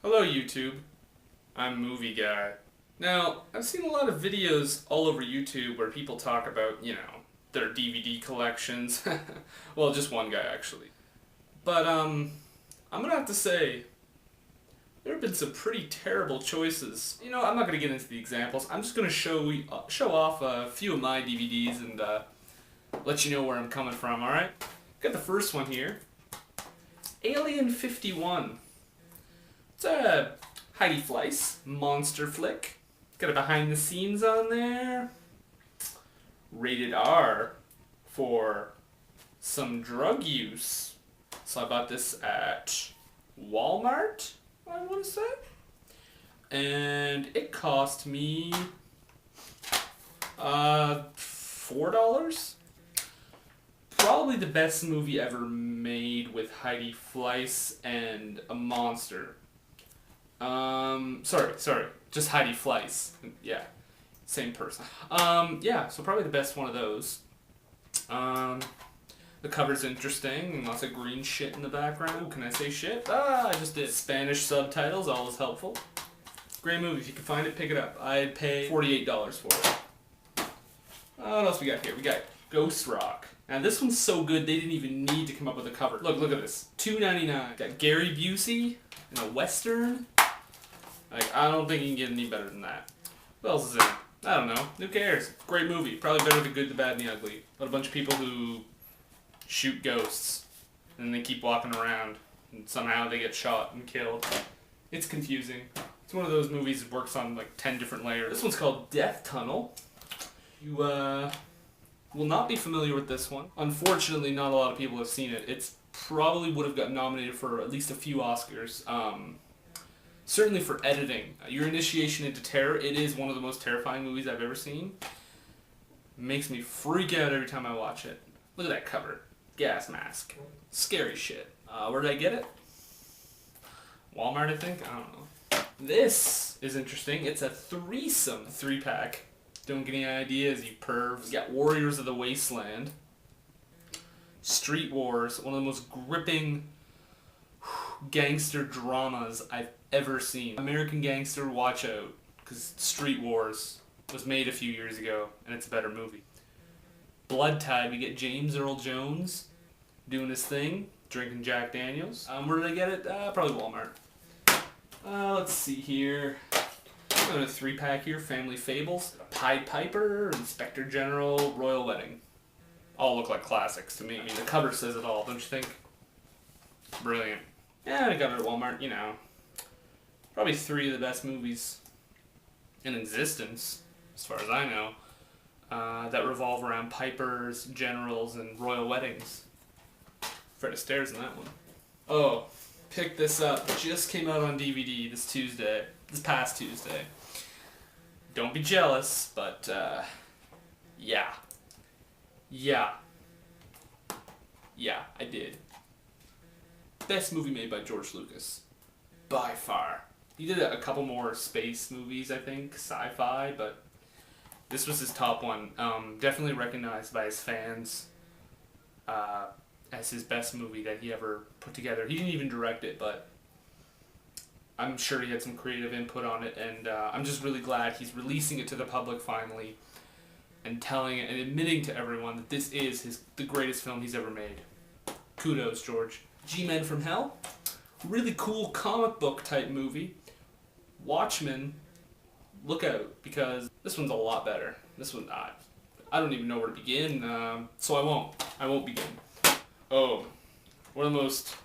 Hello YouTube, I'm Movie Guy. Now, I've seen a lot of videos all over YouTube where people talk about, their DVD collections. Well, just one guy actually. But, I'm gonna have to say, there have been some pretty terrible choices. I'm not gonna get into the examples, I'm just gonna show off a few of my DVDs and let you know where I'm coming from, alright? Got the first one here. Alien 51. It's a Heidi Fleiss monster flick. Got a behind the scenes on there. Rated R for some drug use. So I bought this at Walmart, I want to say. And it cost me $4. Probably the best movie ever made with Heidi Fleiss and a monster. Sorry, just Heidi Fleiss. Yeah, same person. Yeah, so probably the best one of those. The cover's interesting, and lots of green shit in the background. Can I say shit? I just did. Spanish subtitles, always helpful. Great movie, if you can find it, pick it up. I'd pay $48 for it. What else we got here? We got Ghost Rock. Now this one's so good, they didn't even need to come up with a cover. Look at this. $2.99. Got Gary Busey in a Western. I don't think you can get any better than that. What else is in it? I don't know. Who cares? Great movie. Probably better than Good, the Bad, and the Ugly. But a bunch of people who shoot ghosts. And they keep walking around. And somehow they get shot and killed. It's confusing. It's one of those movies that works on 10 different layers. This one's called Death Tunnel. You will not be familiar with this one. Unfortunately, not a lot of people have seen it. It's probably would have got nominated for at least a few Oscars. Certainly for editing. Your initiation into terror, it is one of the most terrifying movies I've ever seen. Makes me freak out every time I watch it. Look at that cover. Gas mask. Scary shit. Where did I get it? Walmart, I think? I don't know. This is interesting. It's a threesome 3-pack. Don't get any ideas, you pervs. You got Warriors of the Wasteland. Street Wars, one of the most gripping gangster dramas I've ever seen. American Gangster, watch out, because Street Wars was made a few years ago, and it's a better movie. Blood Tide, we get James Earl Jones doing his thing, drinking Jack Daniels. Where did I get it? Probably Walmart. Let's see here. Another 3-pack here, Family Fables. Pied Piper, Inspector General, Royal Wedding. All look like classics to me. I mean, the cover says it all, don't you think? Brilliant. Yeah, I got it at Walmart, Probably 3 of the best movies in existence, as far as I know, that revolve around Pipers, Generals, and Royal Weddings. Fred Astaire's in that one. Oh, pick this up. Just came out on DVD this past Tuesday. Don't be jealous, but, yeah. Yeah, I did. Best movie made by George Lucas. By far. He did a couple more space movies, I think, sci-fi, but this was his top one. Definitely recognized by his fans as his best movie that he ever put together. He didn't even direct it, but I'm sure he had some creative input on it, and I'm just really glad he's releasing it to the public finally and telling it and admitting to everyone that this is the greatest film he's ever made. Kudos, George. G-Men from Hell. Really cool comic book type movie. Watchmen, look out, because this one's a lot better. This one, I don't even know where to begin, so I won't. I won't begin. Oh, one of the most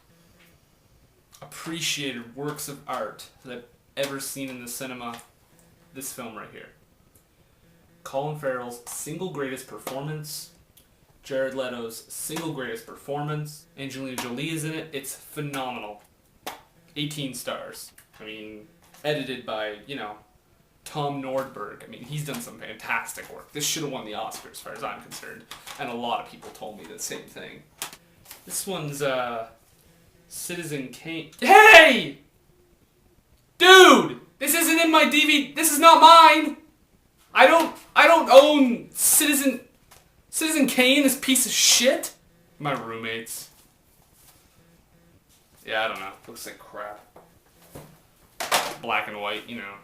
appreciated works of art that I've ever seen in the cinema. This film right here. Colin Farrell's single greatest performance. Jared Leto's single greatest performance. Angelina Jolie is in it. It's phenomenal. 18 stars. I mean, edited by, Tom Nordberg. I mean, he's done some fantastic work. This should have won the Oscar as far as I'm concerned. And a lot of people told me the same thing. This one's, Citizen Kane. Hey! Dude! This isn't in my DVD. This is not mine! I don't own Citizen Kane, this piece of shit. My roommates. Yeah, I don't know. Looks like crap. black and white, you know,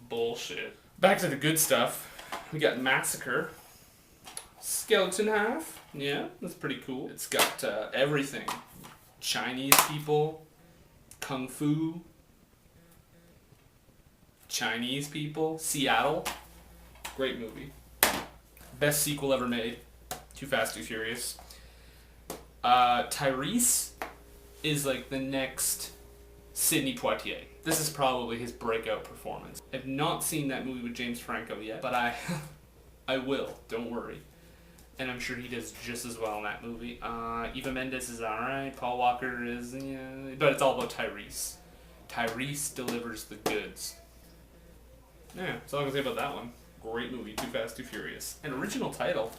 bullshit. Back to the good stuff. We got Massacre. Skeleton Half. Yeah, that's pretty cool. It's got everything. Chinese people. Kung Fu. Chinese people. Seattle. Great movie. Best sequel ever made. Too Fast, Too Furious. Tyrese is like the next Sidney Poitier. This is probably his breakout performance. I've not seen that movie with James Franco yet, but I will. Don't worry. And I'm sure he does just as well in that movie. Eva Mendes is alright. Paul Walker is, yeah, but it's all about Tyrese. Tyrese delivers the goods. Yeah, that's all I can say about that one. Great movie, Too Fast, Too Furious. An original title.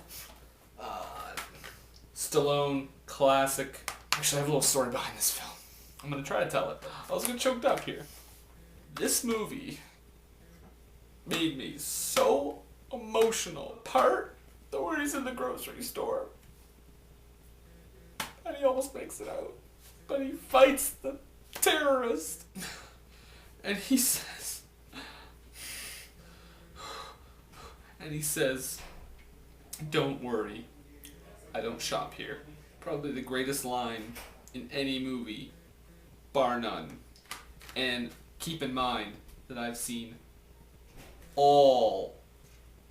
Stallone, classic. Actually, I have a little story behind this film. I'm going to try to tell it. I was getting choked up here. This movie made me so emotional. Part where he's in the grocery store. And he almost makes it out. But he fights the terrorist. And he says... And he says, "Don't worry, I don't shop here." Probably the greatest line in any movie, bar none. And keep in mind that I've seen all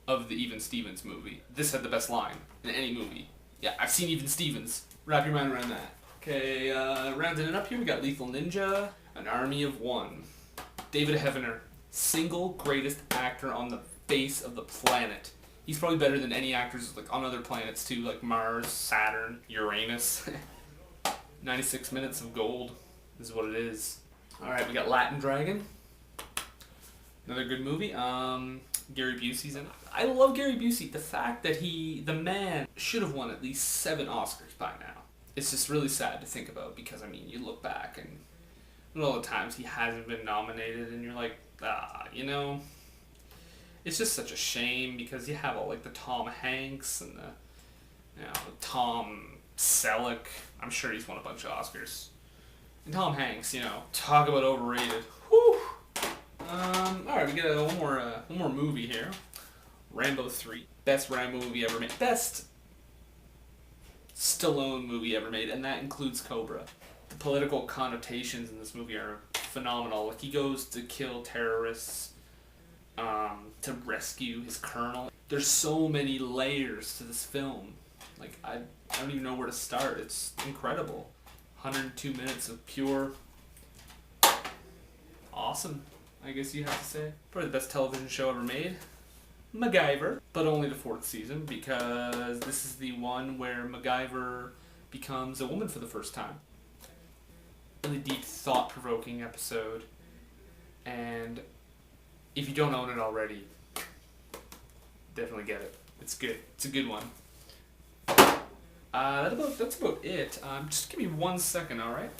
of the Even Stevens movie. This had the best line in any movie. Yeah, I've seen Even Stevens. Wrap your mind around that. Okay, rounding it up here, we got Lethal Ninja, An Army of One. David Heavener, single greatest actor on the face of the planet. He's probably better than any actors like on other planets too, like Mars, Saturn, Uranus. 96 minutes of gold is what it is. Alright, we got Latin Dragon. Another good movie. Gary Busey's in it. I love Gary Busey. The fact that the man should have won at least 7 Oscars by now. It's just really sad to think about because, I mean, you look back and all the times he hasn't been nominated and you're like, you know... It's just such a shame because you have all like the Tom Hanks and the Tom Selleck. I'm sure he's won a bunch of Oscars. And Tom Hanks, you know, talk about overrated. Whew. All right, we get one more movie here. Rambo 3, best Rambo movie ever made, best Stallone movie ever made, and that includes Cobra. The political connotations in this movie are phenomenal. Like he goes to kill terrorists. To rescue his colonel. There's so many layers to this film. Like, I don't even know where to start. It's incredible. 102 minutes of pure awesome, I guess you have to say. Probably the best television show ever made. MacGyver, but only the 4th season because this is the one where MacGyver becomes a woman for the first time. Really deep, thought-provoking episode. And if you don't own it already, definitely get it. It's good. It's a good one. That's about it. Just give me 1 second, all right?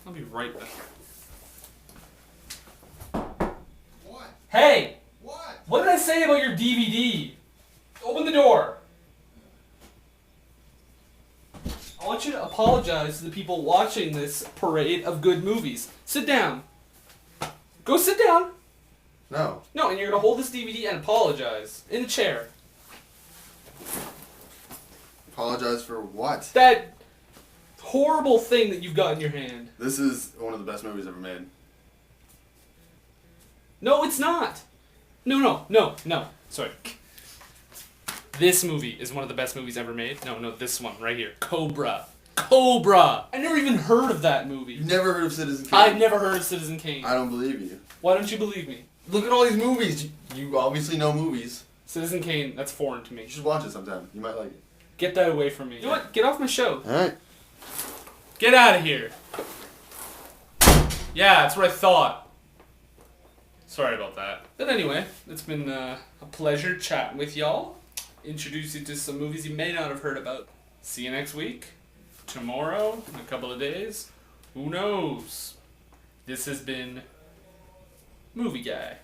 I'll be right back. What? Hey! What? What did I say about your DVD? Open the door. I want you to apologize to the people watching this parade of good movies. Sit down. Go sit down. No. No, and you're going to hold this DVD and apologize. In the chair. Apologize for what? That horrible thing that you've got in your hand. This is one of the best movies ever made. No, it's not. No. Sorry. This movie is one of the best movies ever made. No, this one right here. Cobra. I never even heard of that movie. You've never heard of Citizen Kane? I've never heard of Citizen Kane. I don't believe you. Why don't you believe me? Look at all these movies. You obviously know movies. Citizen Kane, that's foreign to me. You should watch it sometime. You might like it. Get that away from me. You know what? Get off my show. Alright. Get out of here. Yeah, that's what I thought. Sorry about that. But anyway, it's been a pleasure chatting with y'all. Introduce you to some movies you may not have heard about. See you next week. Tomorrow, in a couple of days. Who knows? This has been Movie Guy.